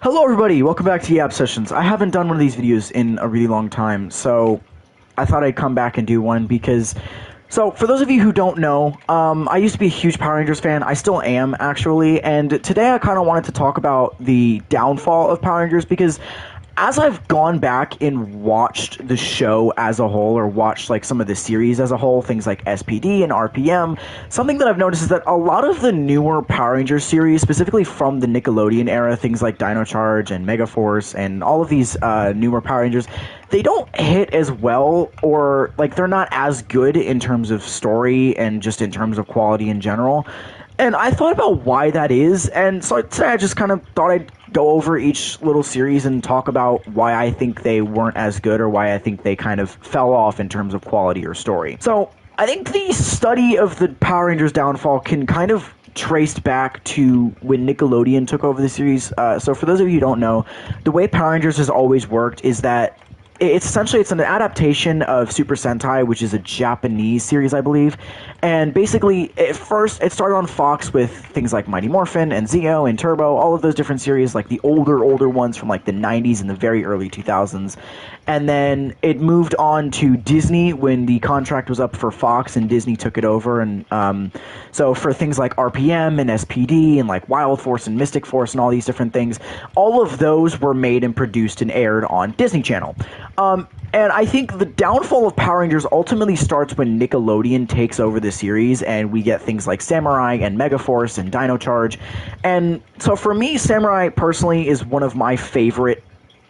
Hello everybody, welcome back to Yap Sessions. I haven't done one of these videos in a really long time, so I thought I'd come back and do one because... So, for those of you who don't know, I used to be a huge Power Rangers fan. I still am, actually, and today I kind of wanted to talk about the downfall of Power Rangers because as I've gone back and watched the show as a whole, or watched like some of the series as a whole, things like SPD and RPM, something that I've noticed is that a lot of the newer Power Rangers series, specifically from the Nickelodeon era, things like Dino Charge and Megaforce and all of these newer Power Rangers, they don't hit as well, or like they're not as good in terms of story and just in terms of quality in general. And I thought about why that is, and so today I just kind of thought I'd go over each little series and talk about why I think they weren't as good or why I think they kind of fell off in terms of quality or story. So, I think the study of the Power Rangers downfall can kind of traced back to when Nickelodeon took over the series. So for those of you who don't know, the way Power Rangers has always worked is that it's an adaptation of Super Sentai, which is a Japanese series, I believe. And basically, at first, it started on Fox with things like Mighty Morphin and Zeo and Turbo, all of those different series, like the older ones from like the 90s and the very early 2000s. And then it moved on to Disney when the contract was up for Fox and Disney took it over. And so for things like RPM and SPD and like Wild Force and Mystic Force and all these different things, all of those were made and produced and aired on Disney Channel. And I think the downfall of Power Rangers ultimately starts when Nickelodeon takes over the series and we get things like Samurai and Megaforce and Dino Charge. And so for me, Samurai personally is one of my favorite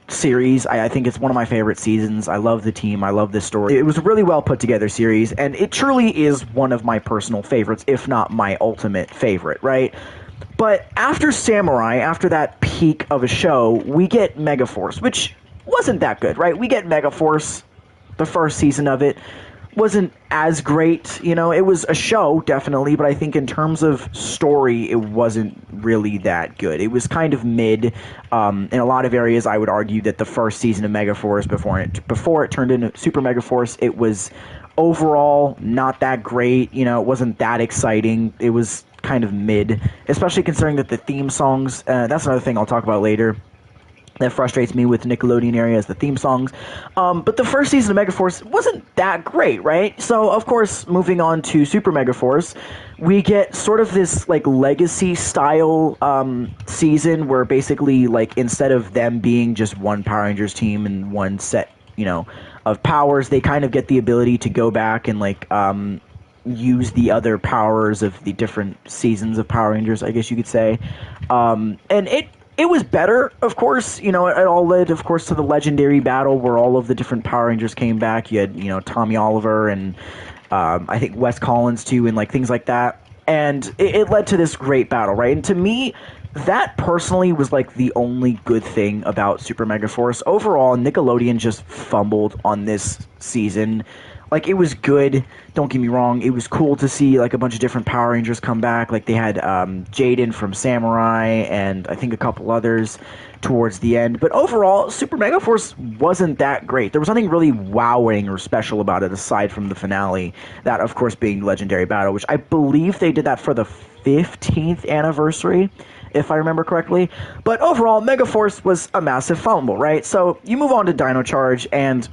series. I think it's one of my favorite seasons. I love the team. I love this story. It was a really well put together series, and it truly is one of my personal favorites, if not my ultimate favorite, right? But after Samurai, after that peak of a show, we get Megaforce, which wasn't that good, right? We get Megaforce. The first season of it wasn't as great, you know, it was a show, definitely, but I think in terms of story, it wasn't really that good. It was kind of mid. In a lot of areas, I would argue that the first season of Megaforce, before it turned into Super Megaforce, it was overall not that great, you know, it wasn't that exciting. It was kind of mid, especially considering that the theme songs, that's another thing I'll talk about later, that frustrates me with the Nickelodeon area is the theme songs. But the first season of Megaforce wasn't that great, right? So, of course, moving on to Super Megaforce, we get sort of this, like, legacy-style season where basically, like, instead of them being just one Power Rangers team and one set, you know, of powers, they kind of get the ability to go back and, like, use the other powers of the different seasons of Power Rangers, I guess you could say. And it was better, of course. You know, it all led, of course, to the legendary battle where all of the different Power Rangers came back. You had, you know, Tommy Oliver and I think Wes Collins, too, and, like, things like that. And it led to this great battle, right? And to me, that personally was, like, the only good thing about Super Megaforce. Overall, Nickelodeon just fumbled on this season. Like, it was good, don't get me wrong, it was cool to see, like, a bunch of different Power Rangers come back, like, they had, Jaden from Samurai, and I think a couple others towards the end, but overall, Super Megaforce wasn't that great. There was nothing really wowing or special about it, aside from the finale, that, of course, being Legendary Battle, which I believe they did that for the 15th anniversary, if I remember correctly, but overall, Megaforce was a massive fumble, right? So, you move on to Dino Charge, and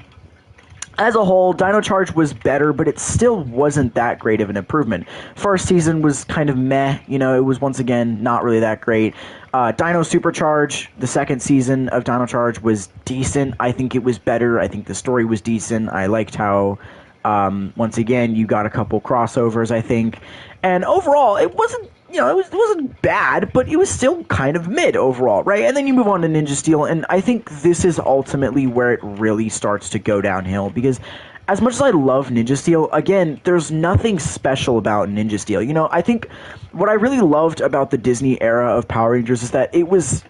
as a whole, Dino Charge was better, but it still wasn't that great of an improvement. First season was kind of meh, you know, it was once again not really that great. Dino Supercharge, the second season of Dino Charge, was decent. I think it was better. I think the story was decent. I liked how, once again, you got a couple crossovers, I think. And overall, it wasn't, you know, it wasn't bad, but it was still kind of mid overall, right? And then you move on to Ninja Steel, and I think this is ultimately where it really starts to go downhill, because as much as I love Ninja Steel, again, there's nothing special about Ninja Steel. You know, I think what I really loved about the Disney era of Power Rangers is that it was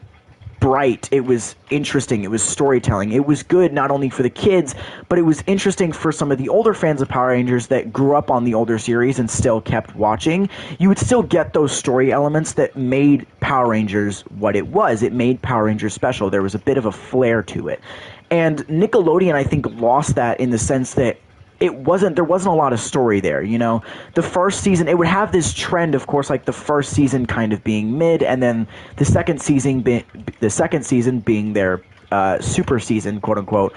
bright, it was interesting, it was storytelling, it was good not only for the kids, but it was interesting for some of the older fans of Power Rangers that grew up on the older series and still kept watching. You would still get those story elements that made Power Rangers what it was. It made Power Rangers special. There was a bit of a flair to it. And Nickelodeon, I think, lost that in the sense that there wasn't a lot of story there, you know. The first season, it would have this trend, of course, like the first season kind of being mid, and then the second season being their super season, quote unquote.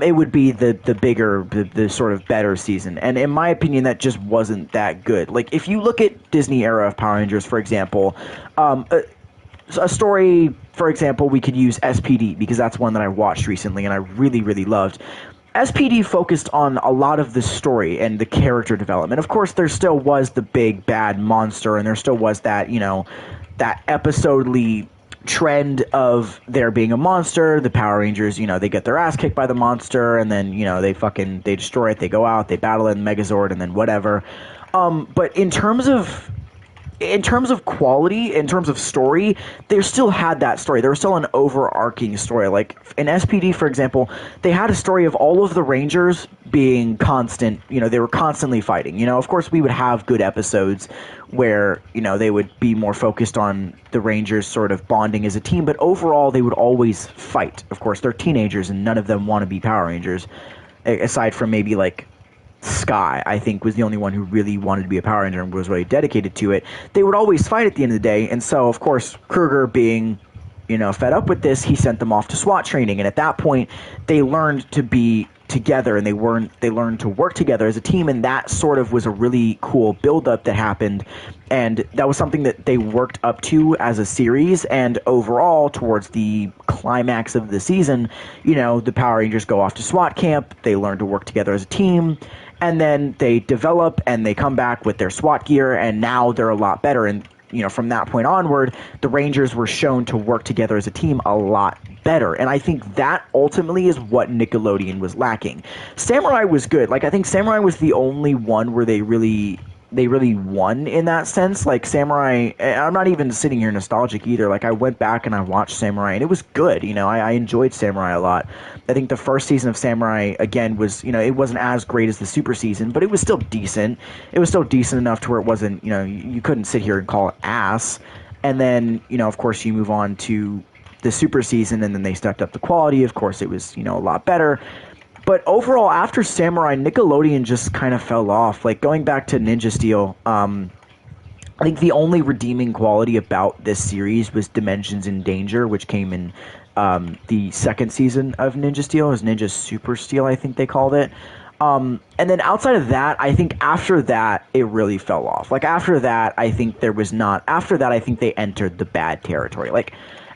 It would be the bigger, the sort of better season. And in my opinion, that just wasn't that good. Like, if you look at Disney era of Power Rangers, for example, a story, for example, we could use SPD, because that's one that I watched recently and I really, really loved. SPD focused on a lot of the story and the character development. Of course, there still was the big bad monster, and there still was that, you know, that episodely trend of there being a monster. The Power Rangers, you know, they get their ass kicked by the monster, and then, you know, they destroy it, they go out, they battle it in Megazord, and then whatever. But in terms of quality, in terms of story, they still had that story. There was still an overarching story. Like in SPD, for example, they had a story of all of the Rangers being constant. You know, they were constantly fighting. You know, of course, we would have good episodes where, you know, they would be more focused on the Rangers sort of bonding as a team, but overall, they would always fight. Of course, they're teenagers, and none of them want to be Power Rangers, aside from maybe like Sky, I think, was the only one who really wanted to be a Power Ranger and was really dedicated to it. They would always fight at the end of the day, and so, of course, Kruger being, you know, fed up with this, he sent them off to SWAT training, and at that point, they learned to be together, and they learned to work together as a team, and that sort of was a really cool build-up that happened, and that was something that they worked up to as a series, and overall, towards the climax of the season, you know, the Power Rangers go off to SWAT camp, they learn to work together as a team, and then they develop and they come back with their SWAT gear, and now they're a lot better. And, you know, from that point onward, the Rangers were shown to work together as a team a lot better. And I think that ultimately is what Nickelodeon was lacking. Samurai was good. Like, I think Samurai was the only one where they really won in that sense. Like, Samurai, I'm not even sitting here nostalgic either. Like, I went back and I watched Samurai, and it was good. You know, I enjoyed Samurai a lot. I think the first season of Samurai, again, was, you know, it wasn't as great as the super season, but it was still decent. It was still decent enough to where it wasn't, you know, you couldn't sit here and call it ass. And then, you know, of course, you move on to the super season, and then they stepped up the quality. Of course, it was, you know, a lot better. But overall, after Samurai, Nickelodeon just kind of fell off. Like, going back to Ninja Steel, I think the only redeeming quality about this series was Dimensions in Danger, which came in the second season of Ninja Steel. It was Ninja Super Steel, I think they called it. And then outside of that, I think after that, it really fell off. Like, after that, I think I think they entered the bad territory. Like,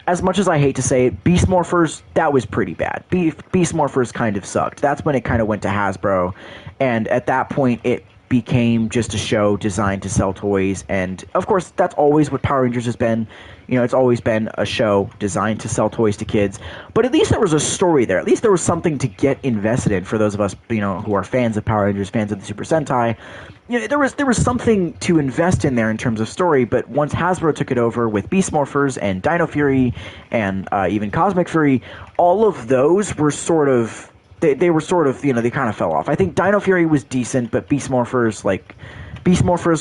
as much as I hate to say it, Beast Morphers, that was pretty bad. Beast Morphers kind of sucked. That's when it kind of went to Hasbro, and at that point, it became just a show designed to sell toys, and of course, that's always what Power Rangers has been. You know, it's always been a show designed to sell toys to kids, but at least there was a story there. At least there was something to get invested in for those of us, you know, who are fans of Power Rangers, fans of the Super Sentai. You know, there was something to invest in there in terms of story, but once Hasbro took it over with Beast Morphers and Dino Fury and even Cosmic Fury, all of those were sort of, they were sort of, you know, they kind of fell off. I think Dino Fury was decent, but Beast Morphers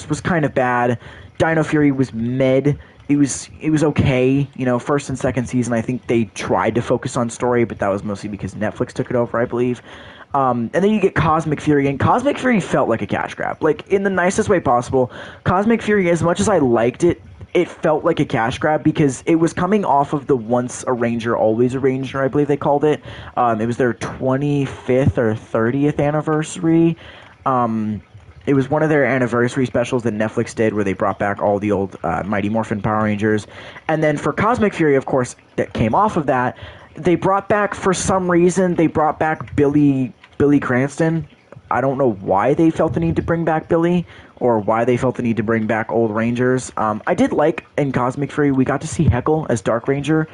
was kind of bad. Dino Fury was mid. It was okay, you know, first and second season, I think they tried to focus on story, but that was mostly because Netflix took it over, I believe. And then you get Cosmic Fury, and Cosmic Fury felt like a cash grab. Like, in the nicest way possible, Cosmic Fury, as much as I liked it, it felt like a cash grab because it was coming off of the Once a Ranger, Always a Ranger, I believe they called it. It was their 25th or 30th anniversary. It was one of their anniversary specials that Netflix did where they brought back all the old Mighty Morphin Power Rangers. And then for Cosmic Fury, of course, that came off of that, they brought back, for some reason, Billy Cranston. I don't know why they felt the need to bring back Billy or why they felt the need to bring back old Rangers. I did like in Cosmic Fury, we got to see Heckle as Dark Ranger.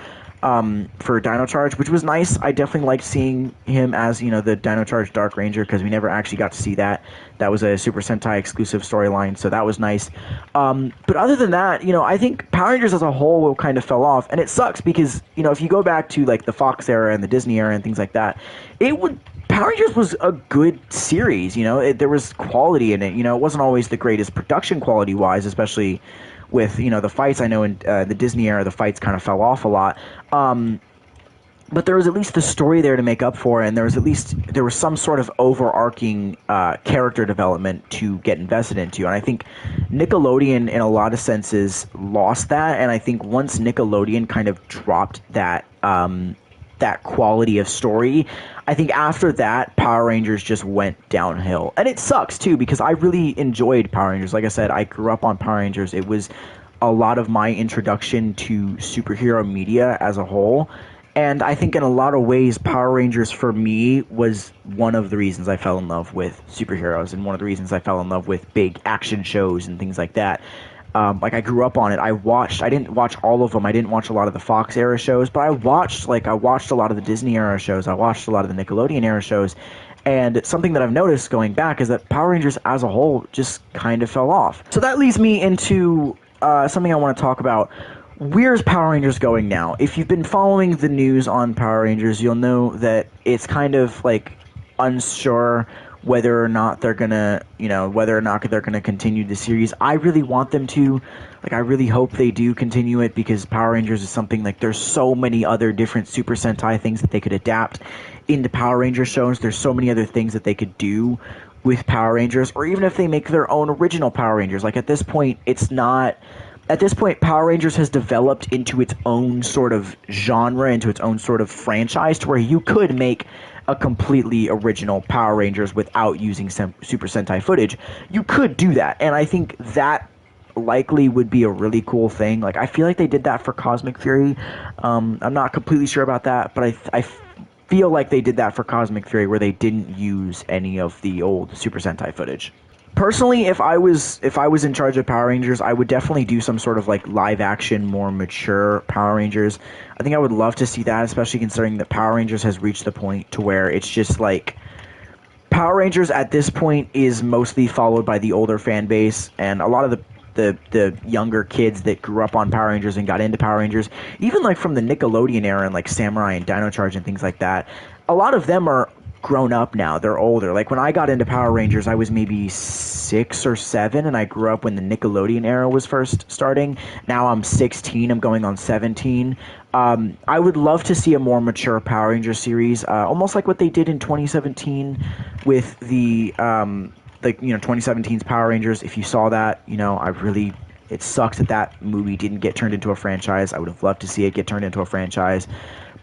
For Dino Charge, which was nice. I definitely liked seeing him as, you know, the Dino Charge Dark Ranger because we never actually got to see that. That was a Super Sentai exclusive storyline, so that was nice. But other than that, you know, I think Power Rangers as a whole kind of fell off, and it sucks because, you know, if you go back to like the Fox era and the Disney era and things like that, Power Rangers was a good series. You know, there was quality in it. You know, it wasn't always the greatest production quality wise, especially with, you know, the fights. I know in the Disney era, the fights kind of fell off a lot. but there was at least the story there to make up for it, and there was some sort of overarching character development to get invested into. And I think Nickelodeon, in a lot of senses, lost that. And I think once Nickelodeon kind of dropped that that quality of story, I think after that, Power Rangers just went downhill. And it sucks too, because I really enjoyed Power Rangers. Like I said, I grew up on Power Rangers. It was a lot of my introduction to superhero media as a whole. And I think in a lot of ways, Power Rangers for me was one of the reasons I fell in love with superheroes, and one of the reasons I fell in love with big action shows and things like that. Like I grew up on it. I didn't watch all of them. I didn't watch a lot of the Fox era shows, but I watched a lot of the Disney era shows. I watched a lot of the Nickelodeon era shows. And something that I've noticed going back is that Power Rangers as a whole just kind of fell off. So that leads me into something I want to talk about. Where's Power Rangers going now? If you've been following the news on Power Rangers, you'll know that it's kind of like unsure whether or not they're gonna continue the series. I really want them to. Like, I really hope they do continue it, because Power Rangers is something, like, there's so many other different Super Sentai things that they could adapt into Power Rangers shows. There's so many other things that they could do with Power Rangers, or even if they make their own original Power Rangers. Like, at this point, Power Rangers has developed into its own sort of genre, into its own sort of franchise, to where you could make a completely original Power Rangers without using Super Sentai footage. You could do that, and I think that likely would be a really cool thing. Like, I feel like they did that for Cosmic Fury. I'm not completely sure about that, but I feel like they did that for Cosmic Fury, where they didn't use any of the old Super Sentai footage. Personally, if I was in charge of Power Rangers, I would definitely do some sort of like live action, more mature Power Rangers. I think I would love to see that, especially considering that Power Rangers has reached the point to where it's just like Power Rangers at this point is mostly followed by the older fan base, and a lot of the younger kids that grew up on Power Rangers and got into Power Rangers, even like from the Nickelodeon era and like Samurai and Dino Charge and things like that, a lot of them are grown up now. They're older. Like, when I got into Power Rangers, I was maybe 6 or 7, and I grew up when the Nickelodeon era was first starting. Now I'm 16. I'm going on 17. I would love to see a more mature Power Ranger series, almost like what they did in 2017 with the 2017's Power Rangers. If you saw that, it sucks that movie didn't get turned into a franchise. I would have loved to see it get turned into a franchise.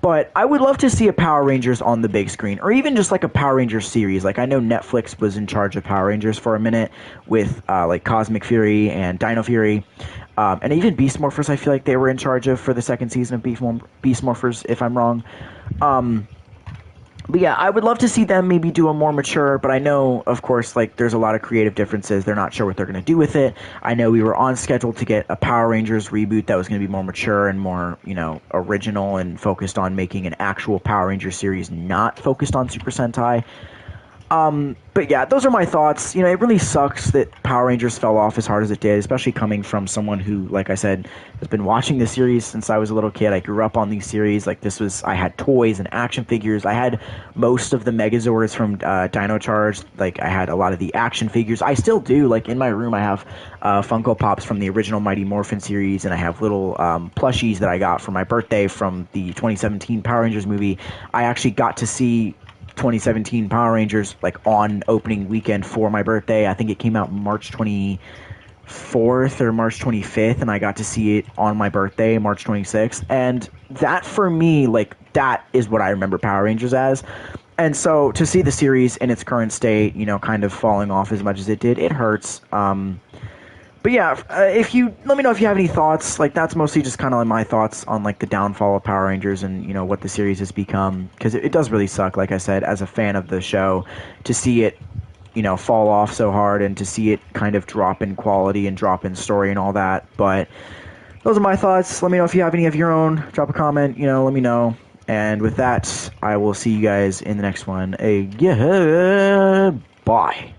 But I would love to see a Power Rangers on the big screen, or even just like a Power Rangers series. Like, I know Netflix was in charge of Power Rangers for a minute with like Cosmic Fury and Dino Fury, and even Beast Morphers. I feel like they were in charge of for the second season of Beast Morphers, if I'm wrong. But yeah, I would love to see them maybe do a more mature, but I know, of course, like, there's a lot of creative differences. They're not sure what they're going to do with it. I know we were on schedule to get a Power Rangers reboot that was going to be more mature and more, original and focused on making an actual Power Ranger series, not focused on Super Sentai. But yeah, those are my thoughts. It really sucks that Power Rangers fell off as hard as it did, especially coming from someone who, like I said, has been watching this series since I was a little kid. I grew up on these series. Like, I had toys and action figures. I had most of the Megazords from Dino Charge. Like, I had a lot of the action figures. I still do. Like, in my room, I have Funko Pops from the original Mighty Morphin series, and I have little plushies that I got for my birthday from the 2017 Power Rangers movie. I actually got to see 2017 Power Rangers like on opening weekend for my birthday. I think it came out March 24th or March 25th, and I got to see it on my birthday, March 26th. And that, for me, like, that is what I remember Power Rangers as. And so to see the series in its current state, kind of falling off as much as it did, it hurts. But yeah, let me know if you have any thoughts. Like, that's mostly just kind of like my thoughts on like the downfall of Power Rangers and what the series has become, because it does really suck, like I said, as a fan of the show, to see it fall off so hard, and to see it kind of drop in quality and drop in story and all that. But those are my thoughts. Let me know if you have any of your own. Drop a comment, let me know. And with that, I will see you guys in the next one. Bye.